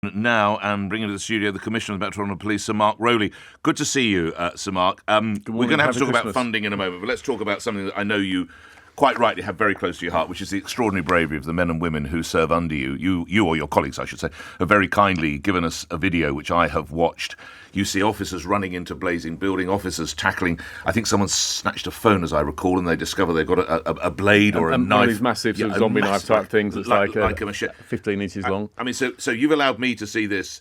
Now and bringing to the studio the Commissioner of the Metropolitan Police, Sir Mark Rowley. Good to see you, Sir Mark. We're going to have to talk about funding in a moment, but let's talk about something that I know you quite rightly have very close to your heart, which is the extraordinary bravery of the men and women who serve under you. You or your colleagues, I should say, have very kindly given us a video which I have watched. You see officers running into blazing building, officers tackling. I think someone snatched a phone, as I recall, and they discover they've got a blade or a knife. One of these massive sort of zombie knife type things that's like a machete. 15 inches long. I mean, so you've allowed me to see this.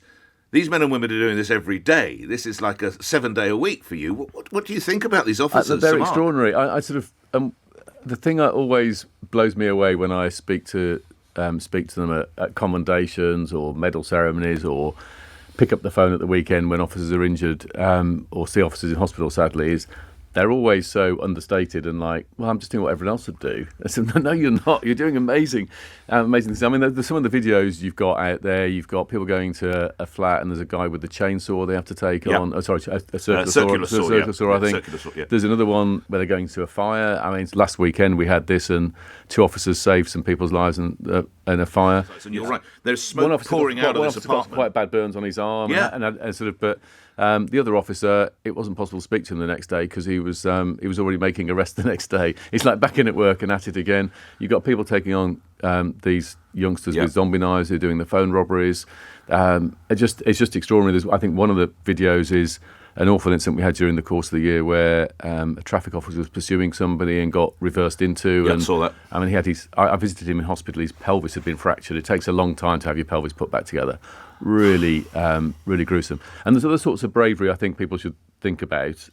These men and women are doing this every day. This is like a 7-day-a-week for you. What do you think about these officers? They're extraordinary. I sort of the thing that always blows me away when I speak to them at commendations or medal ceremonies or pick up the phone at the weekend when officers are injured or see officers in hospital, sadly, is they're always so understated and like, well, I'm just doing what everyone else would do. I said, no, you're not. You're doing amazing things. I mean, there's some of the videos you've got out there. You've got people going to a flat and there's a guy with the chainsaw they have to take on. Oh, sorry, a circular saw, I think. Circular saw, yeah. There's another one where they're going to a fire. I mean, last weekend we had this and 2 officers saved some people's lives in a fire. And you're right. There's smoke pouring out of this apartment. Got quite bad burns on his arm. Yeah. But the other officer, it wasn't possible to speak to him the next day because he was already making arrests the next day. It's like back in at work and at it again. You've got people taking on these youngsters with zombie knives who are doing the phone robberies. It's just extraordinary. I think one of the videos is an awful incident we had during the course of the year where a traffic officer was pursuing somebody and got reversed into. Yeah, I saw that. I mean, I visited him in hospital. His pelvis had been fractured. It takes a long time to have your pelvis put back together. Really gruesome. And there's other sorts of bravery I think people should think about.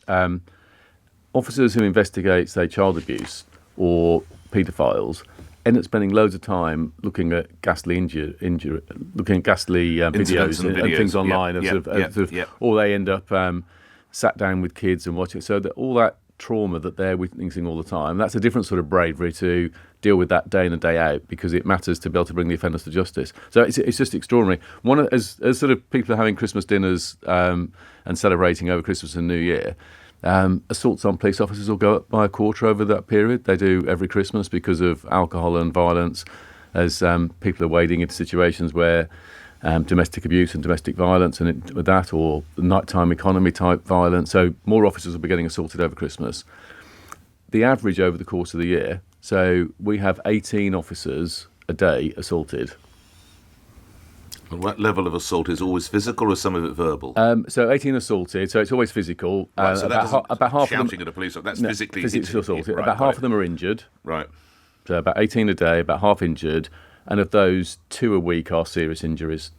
Officers who investigate, say, child abuse or paedophiles end up spending loads of time looking at ghastly looking at ghastly videos and things online. Or they end up sat down with kids and watching. So that all that trauma that they're witnessing all the time, that's a different sort of bravery to deal with that day in and day out because it matters to be able to bring the offenders to justice. So it's just extraordinary. As sort of people are having Christmas dinners and celebrating over Christmas and New Year, assaults on police officers will go up by a quarter over that period. They do every Christmas because of alcohol and violence as people are wading into situations where domestic abuse and domestic violence and with that, or nighttime economy type violence. So more officers will be getting assaulted over Christmas. The average over the course of the year, so we have 18 officers a day assaulted. And what level of assault is always physical or some of it verbal? So 18 assaulted, so it's always physical. Right, so about half shouting of them, at a police officer, that's physically assaulted. Right, about half of them are injured. Right. So about 18 a day, about half injured. And of those, 2 a week are serious injuries.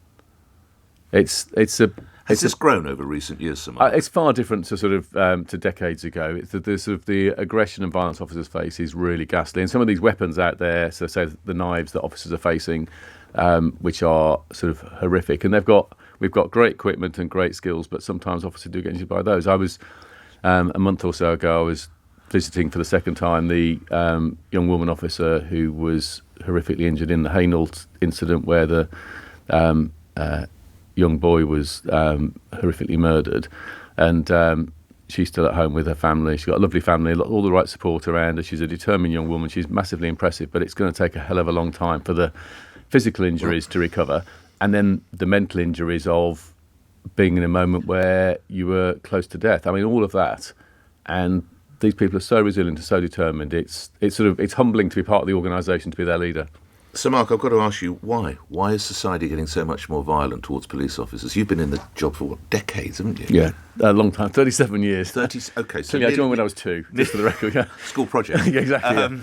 Has this grown over recent years, Sir Mark? It's far different to sort of to decades ago. The aggression and violence officers face is really ghastly, and some of these weapons out there, so say the knives that officers are facing, which are sort of horrific, and we've got great equipment and great skills, but sometimes officers do get injured by those. I was a month or so ago. I was visiting for the second time the young woman officer who was horrifically injured in the Hainault incident where the young boy was horrifically murdered, and she's still at home with her family. She's got a lovely family, all the right support around her. She's a determined young woman. She's massively impressive, but it's going to take a hell of a long time for the physical injuries to recover, and then the mental injuries of being in a moment where you were close to death. I mean, all of that, and these people are so resilient and so determined. It's humbling to be part of the organisation, to be their leader. So, Mark, I've got to ask you, why? Why is society getting so much more violent towards police officers? You've been in the job for, decades, haven't you? Yeah, a long time, 37 years. Okay. So I joined when I was 2, just for the record, yeah. School project. Yeah, exactly.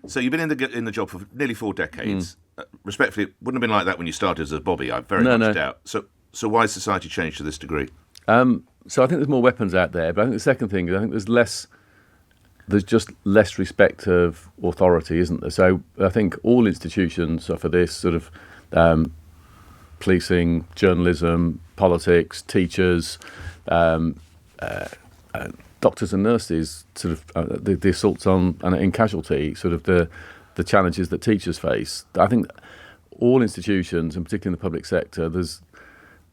So you've been in the job for nearly 4 decades. Respectfully, it wouldn't have been like that when you started as a bobby, I very much doubt. So why has society changed to this degree? So I think there's more weapons out there, but I think the second thing is I think there's just less respect of authority, isn't there? So I think all institutions are for this sort of policing, journalism, politics, teachers, doctors and nurses, sort of the assaults on and in casualty, sort of the challenges that teachers face. I think all institutions, and particularly in the public sector,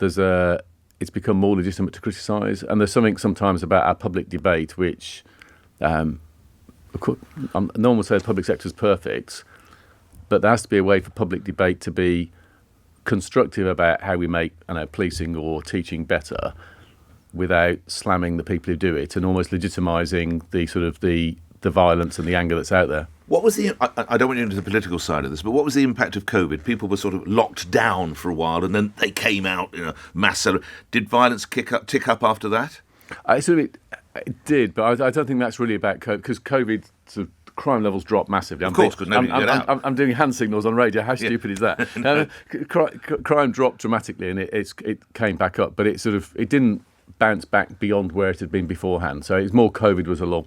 it's become more legitimate to criticise, and there's something sometimes about our public debate which. No one will say the public sector is perfect, but there has to be a way for public debate to be constructive about how we make policing or teaching better without slamming the people who do it and almost legitimising the violence and the anger that's out there. What was I don't want to get into the political side of this, but what was the impact of COVID? People were sort of locked down for a while and then they came out in a mass. Did violence tick up after that? It did, but I don't think that's really about COVID, because COVID, sort of, crime levels dropped massively. Of course, because nobody could get out. I'm doing hand signals on radio. How stupid is that? No. Crime dropped dramatically and it came back up, but it didn't bounce back beyond where it had been beforehand. So it's more COVID was along.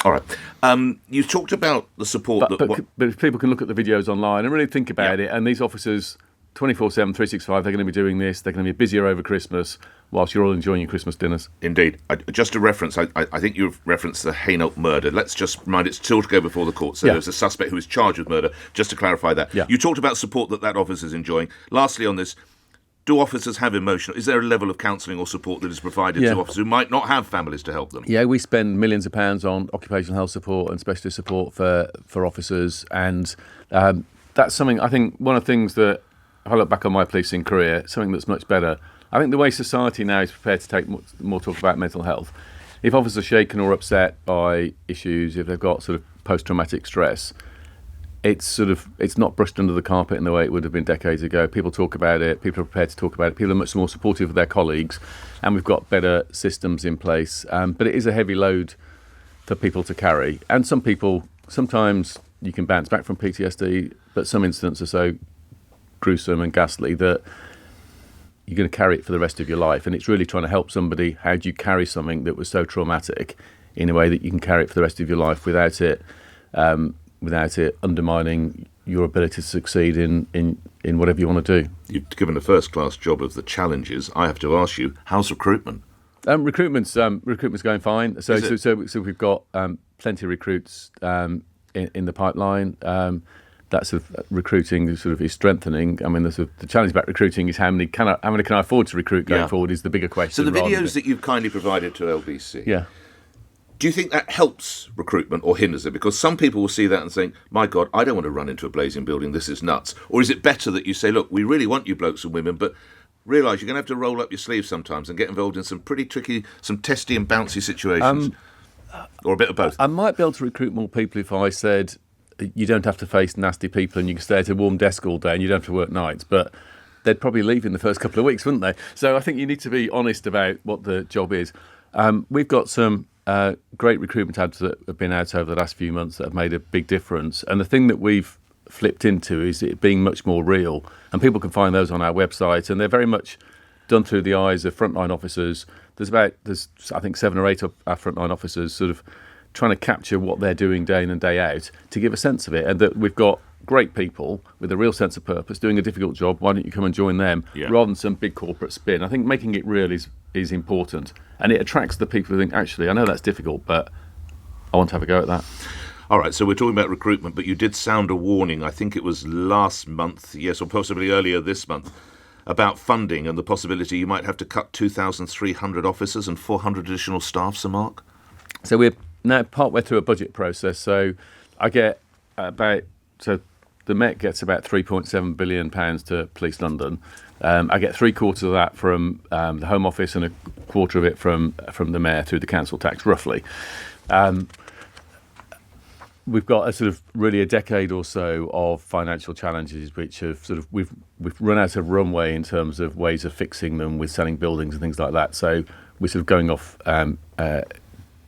All right. You talked about the support. But if people can look at the videos online and really think about it, and these officers, 24/7, 365, they're going to be doing this. They're going to be busier over Christmas whilst you're all enjoying your Christmas dinners. Indeed. Just a reference, I think you've referenced the Hainault murder. Let's just remind it's still to go before the court. So there's a suspect who is charged with murder, just to clarify that. Yeah. You talked about support that officer's enjoying. Lastly on this, do officers have is there a level of counselling or support that is provided to officers who might not have families to help them? Yeah, we spend millions of pounds on occupational health support and specialist support for officers, and that's something, I think, one of the things that, if I look back on my policing career, something that's much better. I think the way society now is prepared to take more talk about mental health. If officers are shaken or upset by issues, if they've got sort of post-traumatic stress, it's not brushed under the carpet in the way it would have been decades ago. People talk about it. People are prepared to talk about it. People are much more supportive of their colleagues, and we've got better systems in place. But it is a heavy load for people to carry. And some people, sometimes you can bounce back from PTSD, but some incidents are so gruesome and ghastly that you're going to carry it for the rest of your life. And it's really trying to help somebody. How do you carry something that was so traumatic in a way that you can carry it for the rest of your life without it undermining your ability to succeed in whatever you want to do? You've given a first-class job of the challenges. I have to ask you, how's recruitment? Recruitment's going fine. So we've got plenty of recruits in the pipeline. That sort of recruiting is strengthening. I mean, the challenge about recruiting is how many can I afford to recruit going forward is the bigger question. So the videos that you've kindly provided to LBC, do you think that helps recruitment or hinders it? Because some people will see that and think, my God, I don't want to run into a blazing building, this is nuts. Or is it better that you say, look, we really want you blokes and women, but realise you're going to have to roll up your sleeves sometimes and get involved in some pretty tricky, some testy and bouncy situations? Or a bit of both? I might be able to recruit more people if I said, you don't have to face nasty people and you can stay at a warm desk all day and you don't have to work nights. But they'd probably leave in the first couple of weeks, wouldn't they? So I think you need to be honest about what the job is. We've got some great recruitment ads that have been out over the last few months that have made a big difference. And the thing that we've flipped into is it being much more real. And people can find those on our website, and they're very much done through the eyes of frontline officers. There's I think 7 or 8 of our frontline officers sort of trying to capture what they're doing day in and day out to give a sense of it, and that we've got great people with a real sense of purpose doing a difficult job. Why don't you come and join them rather than some big corporate spin? I think making it real is important, and it attracts the people who think, actually, I know that's difficult, but I want to have a go at that. All right, so we're talking about recruitment, but you did sound a warning, I think it was last month, yes, or possibly earlier this month, about funding and the possibility you might have to cut 2,300 officers and 400 additional staff, Sir Mark? So we're now partway through a budget process, so I get the Met gets about £3.7 billion to Police London. I get 3/4 of that from the Home Office and 1/4 of it from the Mayor through the council tax, roughly. We've got a decade or so of financial challenges, which have we've run out of runway in terms of ways of fixing them with selling buildings and things like that. So we're going off.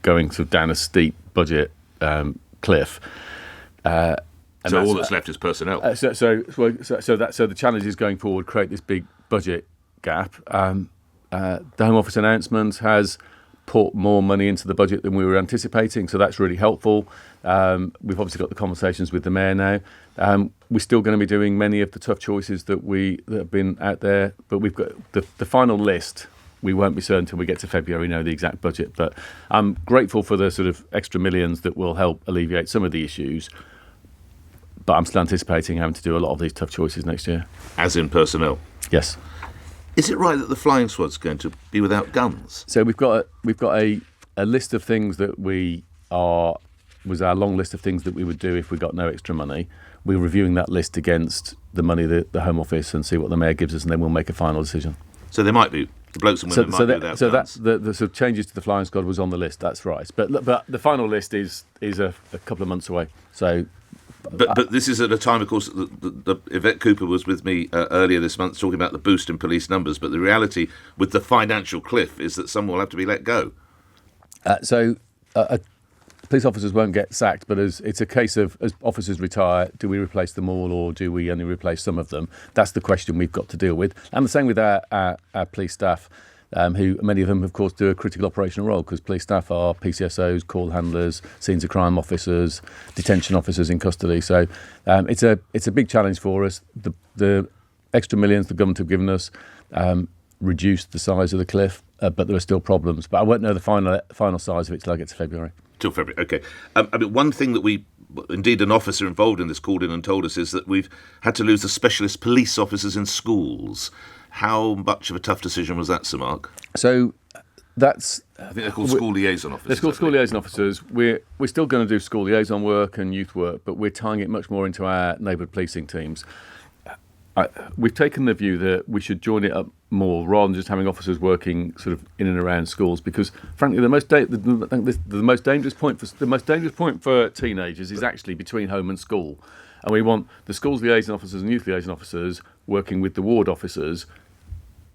Going down a steep budget cliff. So all that's left is personnel. So the challenge is going forward, create this big budget gap. The Home Office announcement has put more money into the budget than we were anticipating, so that's really helpful. We've obviously got the conversations with the Mayor now. We're still going to be doing many of the tough choices that have been out there, but we've got the final list. We won't be certain until we get to February, know the exact budget. But I'm grateful for the extra millions that will help alleviate some of the issues. But I'm still anticipating having to do a lot of these tough choices next year. As in personnel? Yes. Is it right that the flying squad's going to be without guns? So we've got a list of things that we are was our long list of things that we would do if we got no extra money. We're reviewing that list against the money that the Home Office and see what the Mayor gives us, and then we'll make a final decision. So they might do. The blokes and women might do that. So that's the sort of changes to the flying squad was on the list. That's right. But the final list is a couple of months away. So. But this is at a time, of course, the Yvette Cooper was with me earlier this month talking about the boost in police numbers. But the reality with the financial cliff is that some will have to be let go. Police officers won't get sacked, but it's a case of, as officers retire, do we replace them all or do we only replace some of them? That's the question we've got to deal with. And the same with our police staff, who many of them, of course, do a critical operational role, because police staff are PCSOs, call handlers, scenes of crime officers, detention officers in custody. So it's a big challenge for us. The extra millions the government have given us reduced the size of the cliff, but there are still problems. But I won't know the final size of it till I get to February. Till February, okay. One thing that indeed an officer involved in this called in and told us, is that we've had to lose the specialist police officers in schools. How much of a tough decision was that, Sir Mark? So I think they're called school liaison officers. They're called school liaison officers. We're still going to do school liaison work and youth work, but we're tying it much more into our neighbourhood policing teams. We've taken the view that we should join it up more rather than just having officers working sort of in and around schools, because frankly the most dangerous point for teenagers is actually between home and school, and we want the schools liaison officers and youth liaison officers working with the ward officers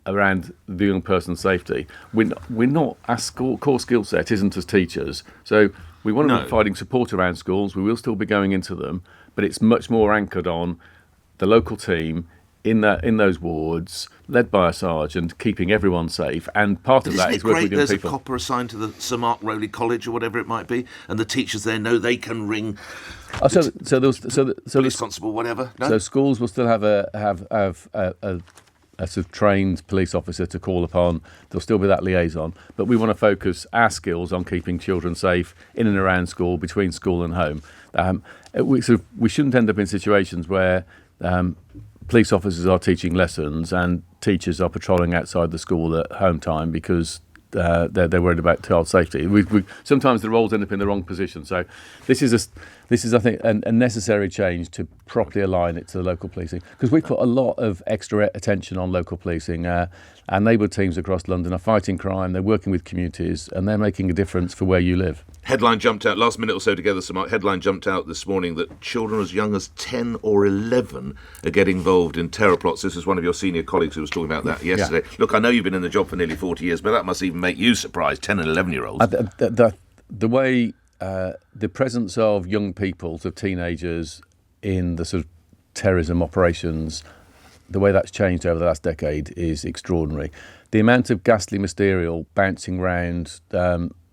around the young person's safety. Our core skill set isn't as teachers, so we want to be providing support around schools. We will still be going into them, but it's much more anchored on the local team in those wards, led by a sergeant, keeping everyone safe. And part of that is working with young people. There's a copper assigned to the Sir Mark Rowley College or whatever it might be, and the teachers there know they can ring. Police constable, whatever. No? So schools will still have a sort of trained police officer to call upon. There'll still be that liaison, but we want to focus our skills on keeping children safe in and around school, between school and home. We shouldn't end up in situations where police officers are teaching lessons and teachers are patrolling outside the school at home time because they're worried about child safety. Sometimes the roles end up in the wrong position. So this is I think a necessary change to properly align it to the local policing, because we put a lot of extra attention on local policing. Our neighbourhood teams across London are fighting crime, they're working with communities, and they're making a difference for where you live. Headline jumped out last minute or so together, Sir Mark. Headline jumped out this morning that children as young as 10 or 11 are getting involved in terror plots. This is one of your senior colleagues who was talking about that yesterday. Yeah. Look, I know you've been in the job for nearly 40 years, but that must even make you surprised, 10 and 11-year-olds. The way the presence of young people, of teenagers in the sort of terrorism operations, the way that's changed over the last decade is extraordinary. The amount of ghastly material bouncing around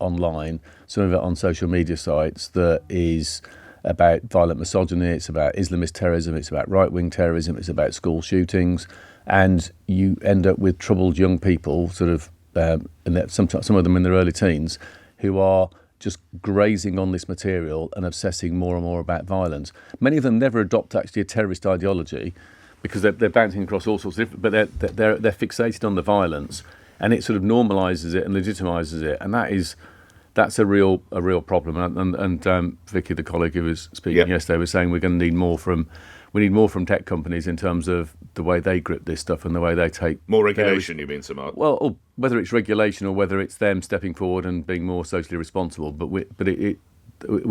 online, some of it on social media sites, that is about violent misogyny, it's about Islamist terrorism, it's about right-wing terrorism, it's about school shootings, and you end up with troubled young people, and some of them in their early teens, who are just grazing on this material and obsessing more and more about violence. Many of them never adopt actually a terrorist ideology, because they're bouncing across all sorts of different, but they're fixated on the violence, and it sort of normalises it and legitimises it, and that's a real problem. And Vicky, the colleague who was speaking yesterday, was saying we're going to need more from tech companies in terms of the way they grip this stuff and the way they take more regulation. You mean, Sir Mark? Well, whether it's regulation or whether it's them stepping forward and being more socially responsible, but we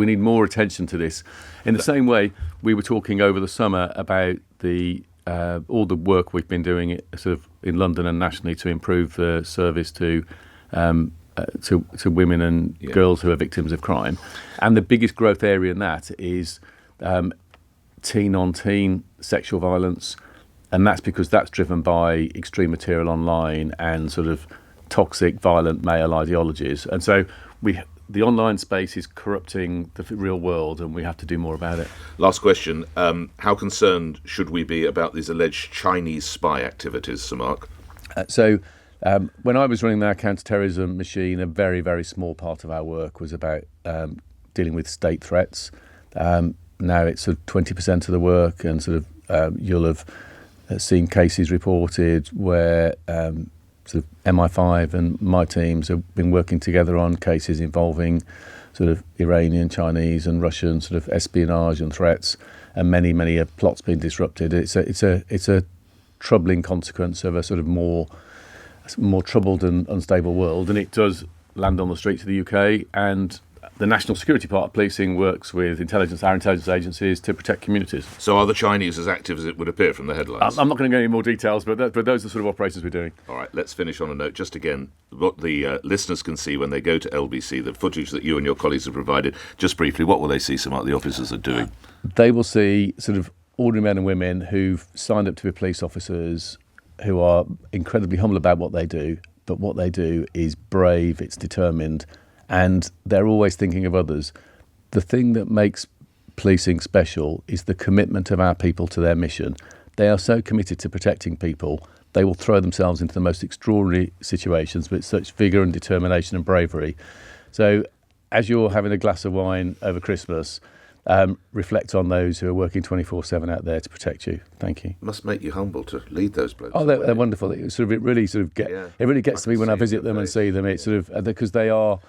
need more attention to this. In the same way, we were talking over the summer about all the work we've been doing sort of in London and nationally to improve the service to women and girls who are victims of crime, and the biggest growth area in that is teen-on-teen sexual violence, and that's because that's driven by extreme material online and sort of toxic, violent male ideologies, and so the online space is corrupting the real world, and we have to do more about it. Last question. How concerned should we be about these alleged Chinese spy activities, Sir Mark? When I was running our counter-terrorism machine, a very, very small part of our work was about dealing with state threats. Now it's sort of 20% of the work, and sort of you'll have seen cases reported where sort of MI5 and my teams have been working together on cases involving sort of Iranian, Chinese, and Russian sort of espionage and threats, and many plots being disrupted. It's a troubling consequence of a sort of more troubled and unstable world, and it does land on the streets of the UK. And the national security part of policing works with our intelligence agencies to protect communities. So are the Chinese as active as it would appear from the headlines? I'm not going to go into more details, but those are the sort of operations we're doing. All right, let's finish on a note. Just again, what the listeners can see when they go to LBC, the footage that you and your colleagues have provided, just briefly, what will they see some of the officers are doing? They will see sort of ordinary men and women who've signed up to be police officers, who are incredibly humble about what they do, but what they do is brave, it's determined, and they're always thinking of others. The thing that makes policing special is the commitment of our people to their mission. They are so committed to protecting people, they will throw themselves into the most extraordinary situations with such vigour and determination and bravery. So as you're having a glass of wine over Christmas, reflect on those who are working 24/7 out there to protect you. Thank you. Must make you humble to lead those blokes. Oh, they're wonderful. It really gets to me when I visit them and see them. It's sort of because they are.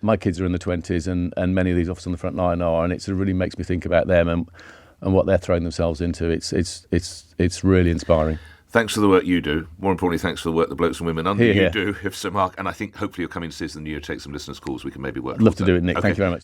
My kids are in the 20s, and many of these officers on the front line are, and it sort of really makes me think about them and what they're throwing themselves into. It's really inspiring. Thanks for the work you do. More importantly, thanks for the work the blokes and women under you do, if Sir Mark. And I think hopefully you're coming to see us in the new year, take some listeners' calls. We can maybe work. I'd love to do it, Nick. Okay. Thank you very much.